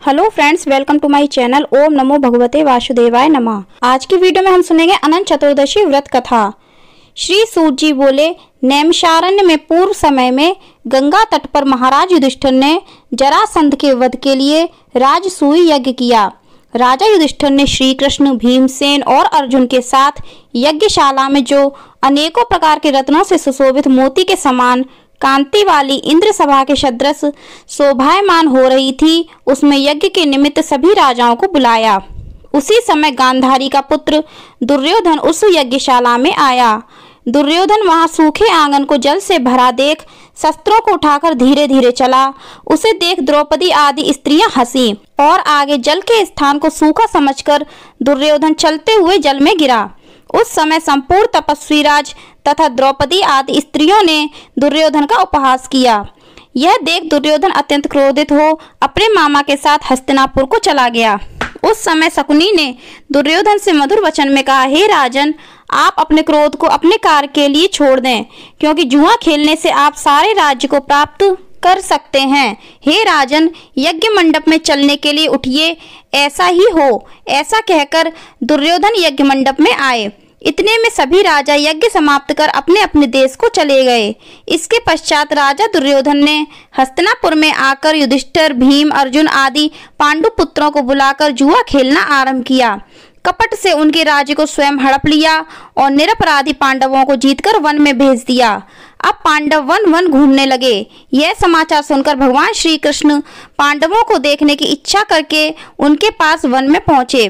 Hello friends, welcome to my channel. ओम नमो भगवते वासुदेवाय नमः। आज की वीडियो में हम सुनेंगे अनंत चतुर्दशी व्रत कथा। श्री सूत जी बोले, नैमिषारण्य में पूर्व समय में गंगा तट पर महाराज युधिष्ठिर ने जरासंध के वध के लिए राजसूय यज्ञ किया। राजा युधिष्ठिर ने श्री कृष्ण, भीमसेन और अर्जुन के साथ यज्ञशाला में जो अनेकों प्रकार के रत्नों से सुशोभित मोती के समान कांति वाली इंद्र सभा के सदृश शोभायमान हो रही थी, उसमें यज्ञ के निमित्त सभी राजाओं को बुलाया। उसी समय गांधारी का पुत्र दुर्योधन उस यज्ञशाला में आया। दुर्योधन वहां सूखे आंगन को जल से भरा देख शस्त्रों को उठाकर धीरे धीरे चला। उसे देख द्रौपदी आदि स्त्रियां हंसी और आगे जल के स्थान को सूखा समझकर दुर्योधन चलते हुए जल में गिरा। उस समय संपूर्ण तपस्वी राज तथा द्रौपदी आदि स्त्रियों ने दुर्योधन का उपहास किया। यह देख दुर्योधन अत्यंत क्रोधित हो अपने मामा के साथ हस्तिनापुर को चला गया। उस समय शकुनी ने दुर्योधन से मधुर वचन में कहा, हे राजन, आप अपने क्रोध को अपने कार्य के लिए छोड़ दें, क्योंकि जुआ खेलने से आप सारे राज्य को प्राप्त कर सकते हैं। हे राजन, यज्ञ मंडप में चलने के लिए उठिए, ऐसा ही हो। ऐसा कहकर दुर्योधन यज्ञ मंडप में आए। इतने में सभी राजा यज्ञ समाप्त कर अपने अपने देश को चले गए। इसके पश्चात राजा दुर्योधन ने हस्तिनापुर में आकर युधिष्ठिर, भीम, अर्जुन आदि पांडु पुत्रों को बुलाकर जुआ खेलना आरंभ किया। कपट से उनके राज्य को स्वयं हड़प लिया और निरपराधी पांडवों को जीतकर वन में भेज दिया। अब पांडव वन वन घूमने लगे। यह समाचार सुनकर भगवान श्री कृष्ण पांडवों को देखने की इच्छा करके उनके पास वन में पहुंचे।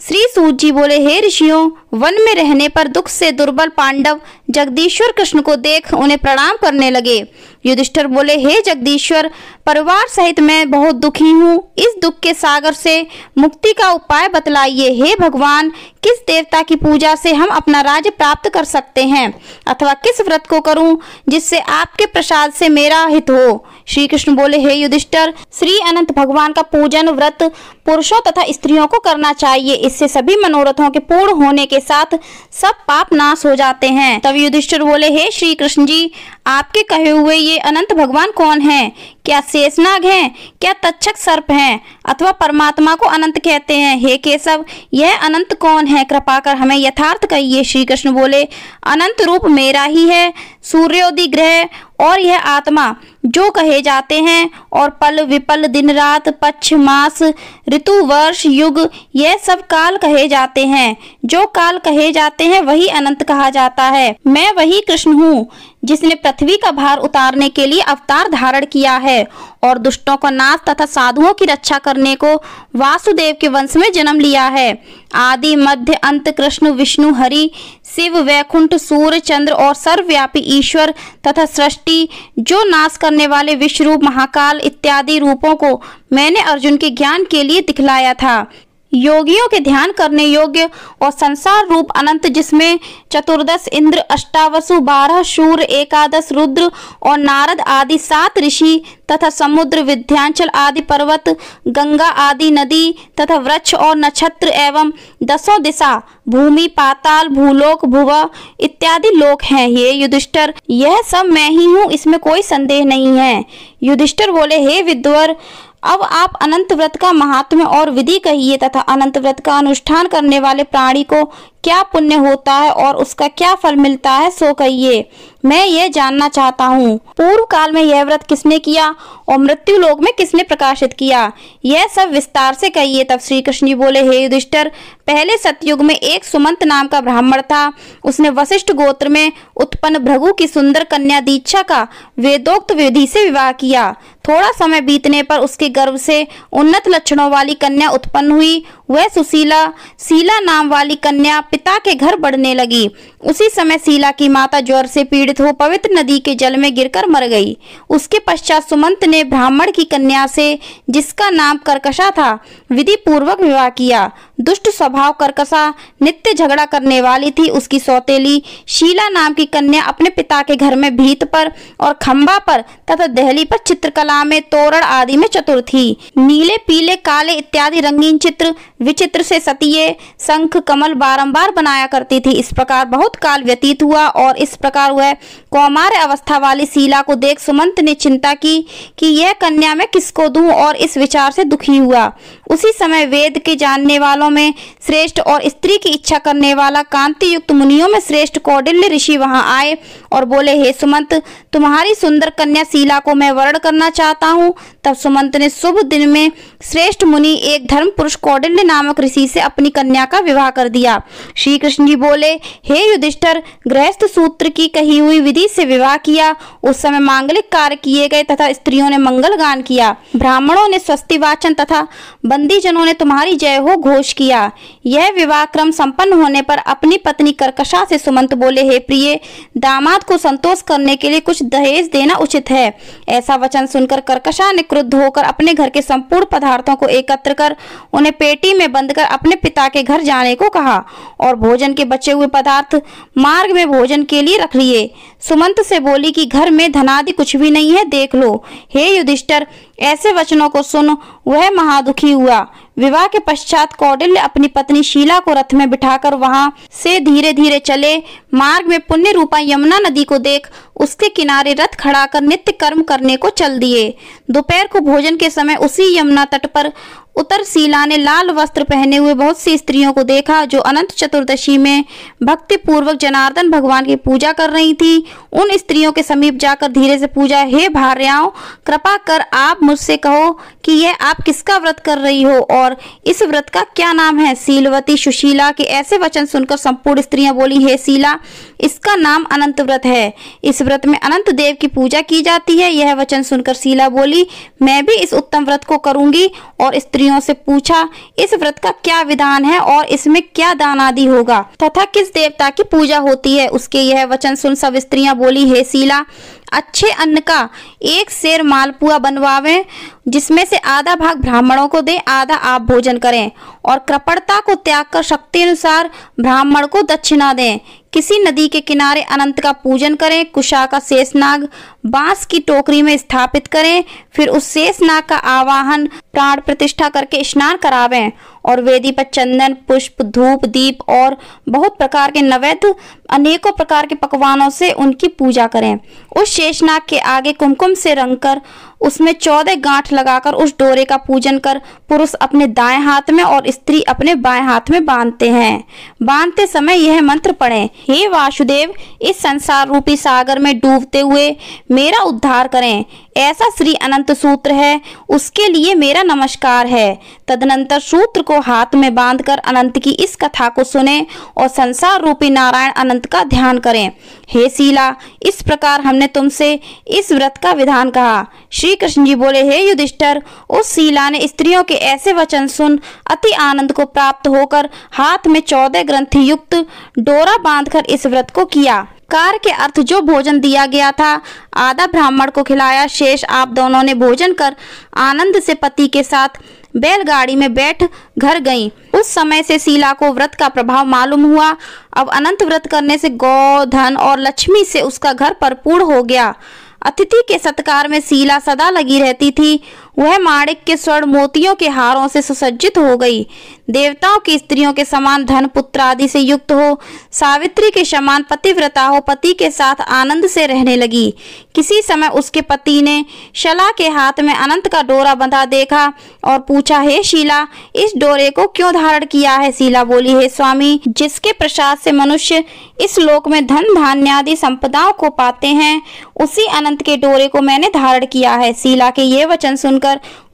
श्री सूत जी बोले, हे ऋषियों, वन में रहने पर दुख से दुर्बल पांडव जगदीश्वर कृष्ण को देख उन्हें प्रणाम करने लगे। युधिष्ठिर बोले, हे जगदीश्वर, परिवार सहित मैं बहुत दुखी हूँ। इस दुख के सागर से मुक्ति का उपाय बतलाइए। हे भगवान, किस देवता की पूजा से हम अपना राज्य प्राप्त कर सकते हैं, अथवा किस व्रत को करूं जिससे आपके प्रसाद से मेरा हित हो। श्री कृष्ण बोले, हे युधिष्ठिर, श्री अनंत भगवान का पूजन व्रत पुरुषों तथा स्त्रियों को करना चाहिए। इससे सभी मनोरथों के पूर्ण होने के साथ सब पाप नाश हो जाते हैं। तब युधिष्ठिर बोले, हे श्री कृष्ण जी, आपके कहे हुए ये अनंत भगवान कौन हैं? क्या शेषनाग हैं? क्या तक्षक सर्प हैं? अथवा परमात्मा को अनंत कहते हैं? हे केशव, यह अनंत कौन है? कृपा कर हमें यथार्थ कहिए। श्री कृष्ण बोले, अनंत रूप मेरा ही है। सूर्योदय ग्रह और यह आत्मा जो कहे जाते हैं, और पल विपल, दिन रात, पक्ष, मास, ऋतु, वर्ष, युग, यह सब काल कहे जाते हैं। जो काल कहे जाते हैं वही अनंत कहा जाता है। मैं वही कृष्ण हूँ जिसने पृथ्वी का भार उतारने के लिए अवतार धारण किया है और दुष्टों का नाश तथा साधुओं की रक्षा करने को वासुदेव के वंश में जन्म लिया है। आदि मध्य अंत कृष्ण, विष्णु, हरि, शिव, वैकुंठ, सूर्य, चंद्र और सर्वव्यापी ईश्वर तथा सृष्टि, जो नाश करने वाले विश्वरूप, महाकाल इत्यादि रूपों को मैंने अर्जुन के ज्ञान के लिए दिखलाया था। योगियों के ध्यान करने योग्य और संसार रूप अनंत, जिसमें 14 इंद्र, अष्टावसु, 12 शूर, 11 रुद्र और नारद आदि 7 ऋषि तथा समुद्र, विंध्याचल आदि पर्वत, गंगा आदि नदी तथा वृक्ष और नक्षत्र एवं 10 दिशा, भूमि, पाताल, भूलोक, भुव इत्यादि लोक हैं। ये युधिष्ठिर, यह सब मैं ही हूँ, इसमें कोई संदेह नहीं है। युधिष्ठिर बोले, हे विद्वर, अब आप अनंत व्रत का महात्म्य और विधि कहिए तथा अनंत व्रत का अनुष्ठान करने वाले प्राणी को क्या पुण्य होता है और उसका क्या फल मिलता है, सो कहिए। मैं यह जानना चाहता हूँ। पूर्व काल में यह व्रत किसने किया और मृत्यु लोक में किसने प्रकाशित किया, यह सब विस्तार से कहिए। तब श्री कृष्ण जी बोले, हे युधिष्ठिर, पहले सतयुग में एक सुमंत नाम का ब्राह्मण था। उसने वशिष्ठ गोत्र में उत्पन्न भृगु की सुंदर कन्या दीक्षा का वेदोक्त विधि से विवाह किया। थोड़ा समय बीतने पर उसके गर्भ से उन्नत लक्षणों वाली कन्या उत्पन्न हुई। वह सुशीला, शीला नाम वाली कन्या पिता के घर बढ़ने लगी। उसी समय शीला की माता ज्वर से पीड़ित हो पवित्र नदी के जल में गिरकर मर गई। उसके पश्चात सुमंत ने ब्राह्मण की कन्या से, जिसका नाम कर्कशा था, विधि पूर्वक विवाह किया। दुष्ट स्वभाव कर्कशा नित्य झगड़ा करने वाली थी। उसकी सौतेली शीला नाम की कन्या अपने पिता के घर में भीत पर और खंबा पर तथा दहली पर चित्रकला में, तोरण आदि में चतुर थी। नीले, पीले, काले इत्यादि रंगीन चित्र विचित्र से सतीये, शंख, कमल बारंबार बनाया करती थी। इस प्रकार बहुत काल व्यतीत हुआ और इस प्रकार वह कौमार्य अवस्था वाली शीला को देख सुमंत ने चिंता की कि यह कन्या मैं किसको दूं, और इस विचार से दुखी हुआ। उसी समय वेद के जानने वालों में श्रेष्ठ और स्त्री की इच्छा करने वाला कांति युक्त मुनियों में श्रेष्ठ कौटिल्य ऋषि वहां आए और बोले, हे सुमंत, तुम्हारी सुंदर कन्या शीला को मैं वर्ण करना चाहता हूँ। तब सुमंत ने शुभ दिन में श्रेष्ठ मुनि एक धर्म पुरुष कौटिल्य नामक ऋषि से अपनी कन्या का विवाह कर दिया। श्री कृष्ण जी बोले, हे युधिष्ठिर, गृहस्थ सूत्र की कही हुई विधि से विवाह किया। उस समय मांगलिक कार्य किए गए तथा स्त्रियों ने मंगल गान किया। ब्राह्मणों ने स्वस्ति वाचन तथा बंदीजनों ने तुम्हारी जय हो घोष किया। यह विवाह क्रम संपन्न होने पर अपनी पत्नी कर्कशा से सुमंत बोले, हे प्रिय, दामाद को संतोष करने के लिए कुछ दहेज देना उचित है। ऐसा वचन सुनकर कर्कशा ने क्रुद्ध होकर अपने घर के संपूर्ण पदार्थों को एकत्र कर उन्हें पेटी में बंद कर अपने पिता के घर जाने को कहा और भोजन के बचे हुए पदार्थ मार्ग में भोजन के लिए रख लिए। सुमंत से बोली कि घर में धनादि कुछ भी नहीं है, देख लो। हे युधिष्ठिर, ऐसे वचनों को सुन वह महादुखी हुआ। विवाह के पश्चात कौटिल्य अपनी पत्नी शीला को रथ में बिठाकर वहां से धीरे धीरे चले। मार्ग में पुण्य रूपा यमुना नदी को देख उसके किनारे रथ खड़ा कर नित्य कर्म करने को चल दिए। दोपहर को भोजन के समय उसी यमुना तट पर उतर शीला ने लाल वस्त्र पहने हुए बहुत सी स्त्रियों को देखा जो अनंत चतुर्दशी में भक्ति पूर्वक जनार्दन भगवान की पूजा कर रही थी। उन स्त्रियों के समीप जाकर धीरे से पूछा, हे भार्याओं, कृपा कर आप मुझसे कहो कि यह आप किसका व्रत कर रही हो और इस व्रत का क्या नाम है। शीलवती सुशीला के ऐसे वचन सुनकर संपूर्ण स्त्रियां बोली, हे शीला, इसका नाम अनंत व्रत है। इस व्रत में अनंत देव की पूजा की जाती है। यह वचन सुनकर शीला बोली, मैं भी इस उत्तम व्रत को करूंगी। और स्त्रियों से पूछा, इस व्रत का क्या विधान है और इसमें क्या दान आदि होगा तथा किस देवता की पूजा होती है। उसके यह वचन सुन सब स्त्रियां बोली, हे शीला, अच्छे अन्न का एक सेर मालपुआ बनवावें, जिसमें से आधा भाग ब्राह्मणों को दें, आधा आप भोजन करें और कृपणता को त्याग कर शक्ति अनुसार ब्राह्मण को दक्षिणा दें। किसी नदी के किनारे अनंत का पूजन करें। कुशा का शेषनाग बांस की टोकरी में स्थापित करें। फिर उस शेषनाग का आवाहन प्राण प्रतिष्ठा करके स्नान करावें और वेदी पर चंदन, पुष्प, धूप, दीप और बहुत प्रकार के नैवेद्य अनेकों प्रकार के पकवानों से उनकी पूजा करें। उस शेषनाग के आगे कुमकुम से रंग कर उसमें 14 गांठ लगाकर उस डोरे का पूजन कर पुरुष अपने दाएं हाथ में और स्त्री अपने बाएं हाथ में बांधते हैं। बांधते समय यह मंत्र पढ़ें, हे वासुदेव, इस संसार रूपी सागर में डूबते हुए मेरा उद्धार करें। ऐसा श्री अनंत सूत्र है, उसके लिए मेरा नमस्कार है। तदनंतर सूत्र को हाथ में बांधकर अनंत की इस कथा को सुने और संसार रूपी नारायण अनंत का ध्यान करें। हे शीला, इस प्रकार हमने तुमसे इस व्रत का विधान कहा। श्री कृष्ण जी बोले, हे युधिष्ठिर, उस शीला ने स्त्रियों के ऐसे वचन सुन अति आनंद को प्राप्त होकर हाथ में 14 ग्रंथि युक्त डोरा बांधकर इस व्रत को किया। कार्य के अर्थ जो भोजन दिया गया था आधा ब्राह्मण को खिलाया, शेष आप दोनों ने भोजन कर आनंद से पति के साथ बैलगाड़ी में बैठ घर गईं। उस समय से शीला को व्रत का प्रभाव मालूम हुआ। अब अनंत व्रत करने से गौ, धन और लक्ष्मी से उसका घर परिपूर्ण हो गया। अतिथि के सत्कार में शीला सदा लगी रहती थी। वह माणिक के स्वर्ण मोतियों के हारों से सुसज्जित हो गई। देवताओं की स्त्रियों के समान धन पुत्र आदि से युक्त हो, सावित्री के समान पतिव्रता हो, पति के साथ आनंद से रहने लगी। किसी समय उसके पति ने शला के हाथ में अनंत का डोरा बंधा देखा और पूछा, हे शीला, इस डोरे को क्यों धारण किया है। शीला बोली, हे स्वामी, जिसके प्रसाद से मनुष्य इस लोक में धन धान्य आदि संपदाओं को पाते हैं, उसी अनंत के डोरे को मैंने धारण किया है। शीला के ये वचन सुनकर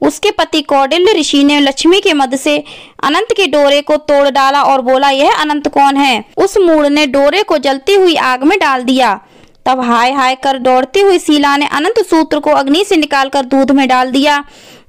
उसके पति कौटिल्य ऋषि ने लक्ष्मी के मद से अनंत के डोरे को तोड़ डाला और बोला, यह अनंत कौन है। उस मूढ़ ने डोरे को जलती हुई आग में डाल दिया। तब हाय हाय कर दौड़ती हुई शीला ने अनंत सूत्र को अग्नि से निकालकर दूध में डाल दिया।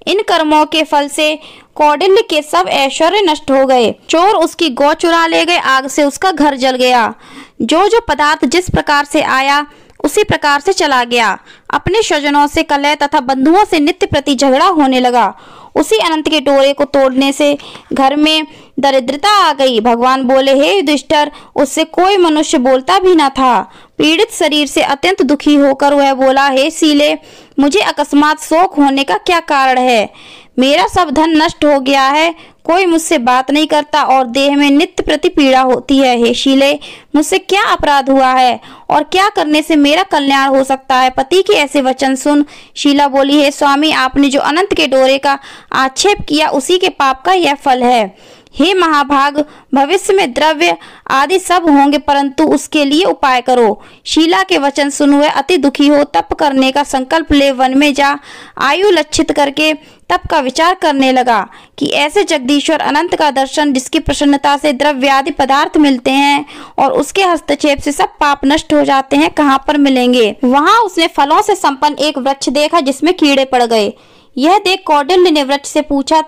इन कर्मों के फल से कौटिल्य के सब ऐश्वर्य नष्ट हो गए। चोर उसकी गौ चुरा ले गए, आग से उसका घर जल गया। जो जो पदार्थ जिस प्रकार से आया उसी प्रकार से चला गया। अपने स्वजनों से कलह तथा बंधुओं से नित्य प्रति झगड़ा होने लगा। उसी अनंत के डोरे को तोड़ने से घर में दरिद्रता आ गई। भगवान बोले, हे युधिष्ठिर, उससे कोई मनुष्य बोलता भी न था। पीड़ित शरीर से अत्यंत दुखी होकर वह बोला, हे शीले, मुझे अकस्मात शोक होने का क्या कारण है। मेरा सब धन नष्ट हो गया है, कोई मुझसे बात नहीं करता और देह में नित्य प्रति पीड़ा होती है। हे शीले, मुझसे क्या अपराध हुआ है और क्या करने से मेरा कल्याण हो सकता है? पति के ऐसे वचन सुन शीला बोली, हे स्वामी, आपने जो अनंत के डोरे का आक्षेप किया उसी के पाप का यह फल है। हे महाभाग, भविष्य में द्रव्य आदि सब होंगे, परंतु उसके लिए उपाय करो। शीला के वचन सुन वह अति दुखी हो तप करने का संकल्प ले वन में जा आयु लक्षित करके तप का विचार करने लगा कि ऐसे जगदीश्वर अनंत का दर्शन, जिसकी प्रसन्नता से द्रव्य आदि पदार्थ मिलते हैं और उसके हस्तक्षेप से सब पाप नष्ट हो जाते हैं, कहाँ पर मिलेंगे। वहां उसने फलों से संपन्न एक वृक्ष देखा जिसमें कीड़े पड़ गए। यह देख कौटिल्य ने वृक्ष से पूछा,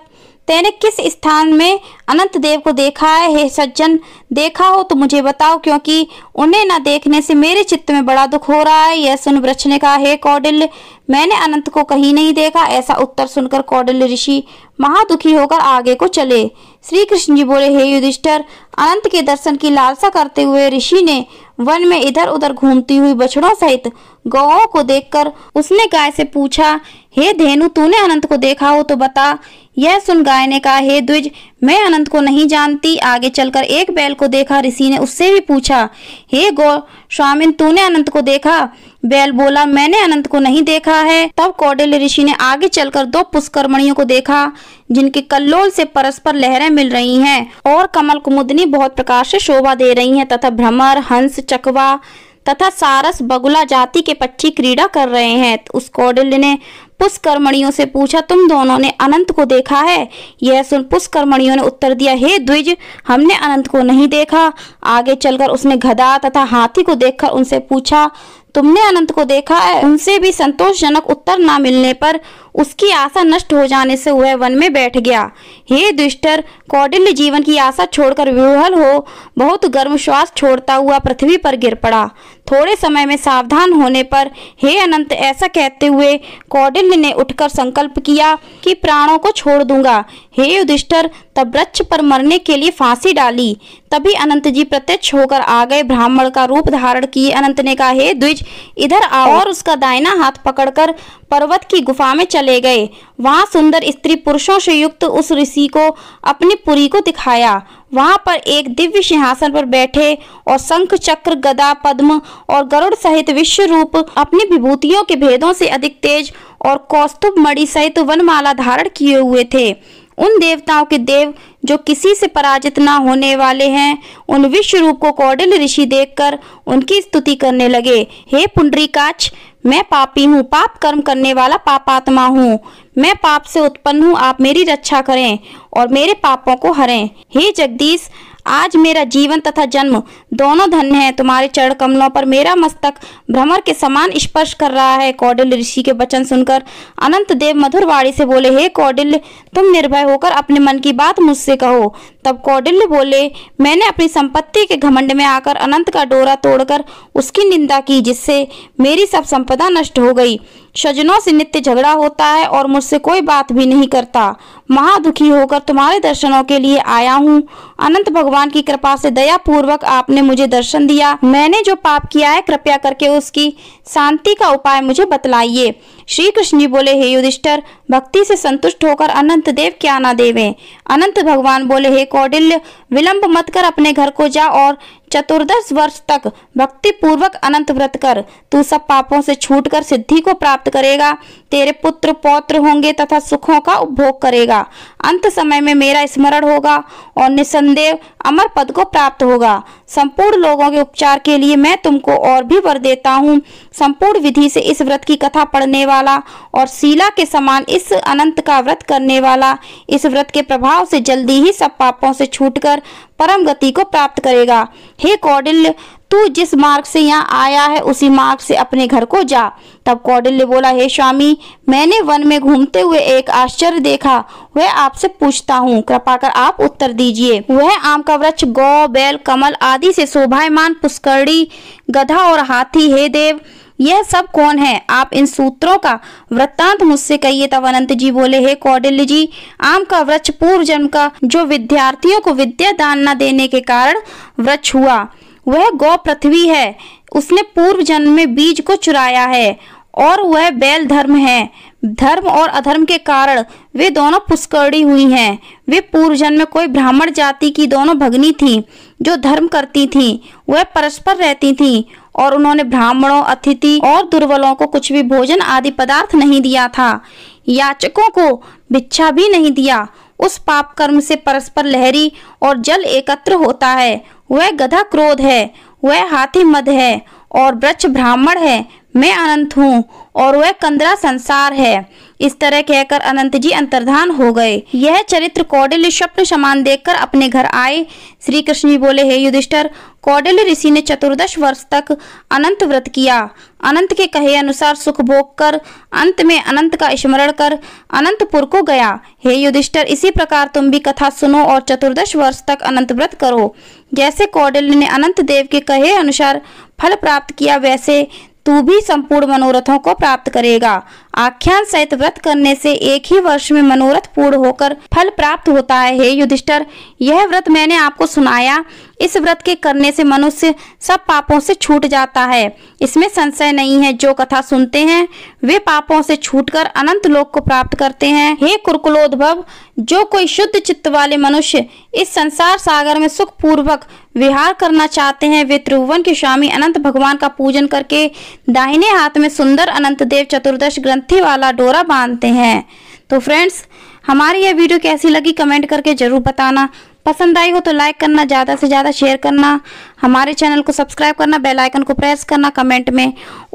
तेने किस स्थान में अनंत देव को देखा है? हे सज्जन, देखा हो तो मुझे बताओ, क्योंकि उन्हें न देखने से मेरे चित्त में बड़ा दुख हो रहा है। यह सुन वृक्ष ने कहा, हे कौटिल्य, मैंने अनंत को कहीं नहीं देखा। ऐसा उत्तर सुनकर कौटिल्य ऋषि महादुखी होकर आगे को चले। श्री कृष्ण जी बोले, हे युधिष्ठिर, अनंत के दर्शन की लालसा करते हुए ऋषि ने वन में इधर उधर घूमती हुई बछड़ों सहित गौओं को देखकर उसने गाय से पूछा, हे धेनु, तूने अनंत को देखा हो तो बता। यह सुन गाय ने कहा, हे द्विज, मैं अनंत को नहीं जानती। आगे चलकर एक बैल को देखा। ऋषि ने उससे भी पूछा, हे गौ स्वामिन, तूने अनंत को देखा? बैल बोला, मैंने अनंत को नहीं देखा है। तब कौटिल्य ऋषि ने आगे चलकर 2 पुष्करमणियों को देखा, जिनके कल्लोल से परस्पर लहरें मिल रही हैं और कमल कुमुदनी बहुत प्रकार से शोभा दे रही हैं तथा भ्रमर, हंस, चकवा तथा सारस, बगुला जाति के पक्षी क्रीड़ा कर रहे हैं। उस कौटिल्य ने पुष्करमणियों से पूछा, तुम दोनों ने अनंत को देखा है? यह सुन पुष्करमणियों ने उत्तर दिया, हे द्विज, हमने अनंत को नहीं देखा। आगे चलकर उसने गधा तथा हाथी को देखकर उनसे पूछा, तुमने अनंत को देखा है? उनसे भी संतोषजनक उत्तर न मिलने पर उसकी आशा नष्ट हो जाने से वह वन में बैठ गया। हे युधिष्ठिर, कौटिल्य जीवन की आशा छोड़कर विह्वल हो बहुत गर्म श्वास छोड़ता हुआ पृथ्वी पर गिर पड़ा। थोड़े समय में सावधान होने पर, हे अनंत, ऐसा कहते हुए कौटिल्य ने उठकर संकल्प किया कि प्राणों को छोड़ दूंगा। हे युधिष्ठिर, तब वृक्ष पर मरने के लिए फांसी डाली। तभी अनंत जी प्रत्यक्ष होकर आ गए। ब्राह्मण का रूप धारण किए अनंत ने कहा, हे द्विज, इधर आओ, और उसका दाहिना हाथ पकड़कर पर्वत की गुफा में चले गए। वहां सुंदर स्त्री पुरुषों से युक्त उस ऋषि को अपनी पुरी को दिखाया। वहां पर एक दिव्य सिंहासन पर बैठे और शंख, चक्र, गदा, पद्म और गरुड़ सहित विश्व रूप अपनी विभूतियों के भेदों से अधिक तेज और कौस्तुभ मणि सहित वनमाला धारण किए हुए थे। उन देवताओं के देव जो किसी से पराजित न होने वाले हैं, उन विश्व रूप को कौटिल्य ऋषि देखकर उनकी स्तुति करने लगे। हे पुंडरीकाक्ष, मैं पापी हूँ, पाप कर्म करने वाला पापात्मा हूँ। मैं पाप से उत्पन्न हूँ, आप मेरी रक्षा करें और मेरे पापों को हरें। हे जगदीश, आज मेरा जीवन तथा जन्म दोनों धन्य है। तुम्हारे चरण कमलों पर मेरा मस्तक भ्रमर के समान स्पर्श कर रहा है। कौटिल्य ऋषि के वचन सुनकर अनंत देव मधुर वाणी से बोले, हे कौटिल्य, तुम निर्भय होकर अपने मन की बात मुझसे कहो। तब कौटिल्य बोले, मैंने अपनी संपत्ति के घमंड में आकर अनंत का डोरा तोड़कर उसकी निंदा की, जिससे मेरी सब संपदा नष्ट हो गई। स्वजनों से नित्य झगड़ा होता है और मुझसे कोई बात भी नहीं करता। महादुखी होकर तुम्हारे दर्शनों के लिए आया हूँ। अनंत भगवान की कृपा से दया पूर्वक आपने मुझे दर्शन दिया। मैंने जो पाप किया है, कृपया करके उसकी शांति का उपाय मुझे बतलाइए। श्री कृष्ण जी बोले, हे युधिष्ठिर, भक्ति से संतुष्ट होकर अनंत देव क्या ना देवें। अनंत भगवान बोले, हे कौटिल्य, विलंब मत कर, अपने घर को जा और 14 वर्ष तक भक्ति पूर्वक अनंत व्रत कर। तू सब पापों से छूटकर सिद्धि को प्राप्त करेगा। तेरे पुत्र पौत्र होंगे तथा सुखों का उपभोग करेगा। अंत समय में मेरा स्मरण होगा और निसंदेह अमर पद को प्राप्त होगा। संपूर्ण लोगों के उपचार के लिए मैं तुमको और भी वर देता हूँ। संपूर्ण विधि से इस व्रत की कथा पढ़ने वाला और शीला के समान इस अनंत का व्रत करने वाला इस व्रत के प्रभाव से जल्दी ही सब पापों से छूटकर परम गति को प्राप्त करेगा। हे कौटिल्य, तू जिस मार्ग से यहाँ आया है उसी मार्ग से अपने घर को जा। तब कौटिल्य बोला, हे स्वामी, मैंने वन में घूमते हुए एक आश्चर्य देखा, वह आपसे पूछता हूँ, कृपा कर आप उत्तर दीजिए। वह आम का वृक्ष, गौ, बैल, कमल आदि से शोभायमान पुष्करणी, गधा और हाथी, हे देव, यह सब कौन है? आप इन सूत्रों का वृत्तांत मुझसे कहिए। तब अनंत जी बोले, हे कौटिल्य जी, आम का वृक्ष पूर्व जन्म का जो विद्यार्थियों को विद्या दान न देने के कारण वृक्ष हुआ, वह गौ पृथ्वी है। उसने पूर्व जन्म में बीज को चुराया है। और वह बैल धर्म है। धर्म और अधर्म के कारण वे दोनों पुष्करणी हुई हैं। वे पूर्व जन्म में कोई ब्राह्मण जाति की दोनों भगिनी थीं जो धर्म करती थीं। वह परस्पर रहती थीं और उन्होंने ब्राह्मणों, अतिथि और दुर्बलों को कुछ भी भोजन आदि पदार्थ नहीं दिया था। याचकों को भिक्षा भी नहीं दिया। उस पाप कर्म से परस्पर लहरी और जल एकत्र होता है। वह गधा क्रोध है, वह हाथी मद है और वृक्ष ब्राह्मण है। मैं अनंत हूँ और वह कंदरा संसार है। इस तरह कहकर अनंत जी अंतर्धान हो गए। यह चरित्र कौटिल्य स्वप्न समान देखकर अपने घर आए। श्री कृष्ण जी बोले, हे युधिष्ठिर, कौटिल्य ऋषि ने 14 वर्ष तक अनंत व्रत किया। अनंत के कहे अनुसार सुख भोग कर अंत में अनंत का स्मरण कर अनंतपुर को गया। हे युधिष्ठिर, इसी प्रकार तुम भी कथा सुनो और 14 वर्ष तक अनंत व्रत करो। जैसे कौटिल्य ने अनंत देव के कहे अनुसार फल प्राप्त किया, वैसे तू भी संपूर्ण मनोरथों को प्राप्त करेगा। आख्यान सहित व्रत करने से एक ही वर्ष में मनोरथ पूर्ण होकर फल प्राप्त होता है। हे युधिष्ठिर, यह व्रत मैंने आपको सुनाया। इस व्रत के करने से मनुष्य सब पापों से छूट जाता है, इसमें संशय नहीं है। जो कथा सुनते हैं वे पापों से छूटकर अनंत लोक को प्राप्त करते हैं। हे कुरुकुलोद्भव, जो कोई शुद्ध चित्त वाले मनुष्य इस संसार सागर में सुख पूर्वक विहार करना चाहते हैं, वे त्रिभुवन के स्वामी अनंत भगवान का पूजन करके दाहिने हाथ में सुंदर अनंत देव 14 ग्रंथि वाला डोरा बांधते हैं। तो फ्रेंड्स, हमारी यह वीडियो कैसी लगी कमेंट करके जरूर बताना। पसंद आई हो तो लाइक करना, ज़्यादा से ज़्यादा शेयर करना, हमारे चैनल को सब्सक्राइब करना, बेल आइकन को प्रेस करना। कमेंट में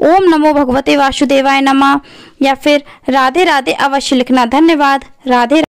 ओम नमो भगवते वासुदेवाय नमः या फिर राधे राधे अवश्य लिखना। धन्यवाद। राधे।